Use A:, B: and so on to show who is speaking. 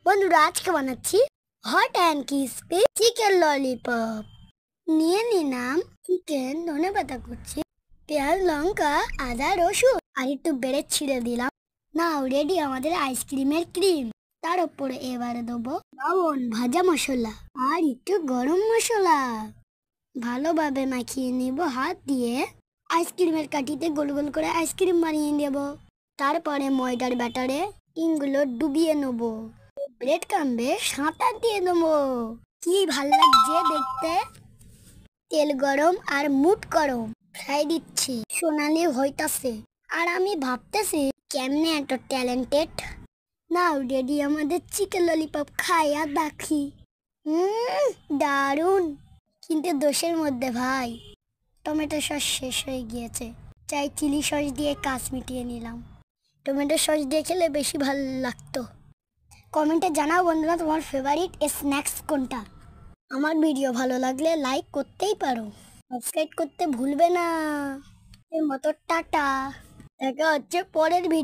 A: বন্ধুরা আজকে বানাচ্ছি hot and crispy chicken lollipop. নিয়ে নিলাম চিকেন, ধনেপাতা কুচি, পেঁয়াজ, লঙ্কা, আদা, রসুন আর একটু বেড়ে ছিঁড়ে দিলাম। নাও রেডি আমাদের আইসক্রিমের ক্রিম। তার উপরে এবারে দেবো লবণ, ভাজা মশলা আর একটু গরম মশলা। ভালোভাবে মাখিয়ে নিব হাত দিয়ে। আইসক্রিমের কাঠিতে গোল গোল করে আইসক্রিম বানিয়ে নেব। তারপরে ময়দার ব্যাটারে ডিমগুলো ডুবিয়ে নেব। ব্রেড ক্রাম্বে সাঁতা দিয়ে দেবো। কি ভাল লাগছে দেখতে। তেল গরম আর মুড গরম, ফ্রাই দিচ্ছি, সোনালি হইতাছে আর আমি ভাবতেছি কেমনে এত ট্যালেন্টেড। নাও রেডি আমাদের চিকেন ললিপপ, খাই আর দেখি। দারুণ। কিন্তু দোষের মধ্যে ভাই টমেটো সস শেষ হয়ে গিয়েছে, চাই চিলি সস দিয়ে কাজ মিটিয়ে নিলাম। টমেটো সস দিয়ে খেলে বেশি ভালো লাগতো। কমেন্টে জানাও বন্ধুরা তোমার ফেভারিট স্ন্যাক্স কোনটা। আমার ভিডিও ভালো লাগলে লাইক করতেই পারো, সাবস্ক্রাইব করতে ভুলবে না। এর মতো টাটা, দেখা হচ্ছে পরের ভিডিও।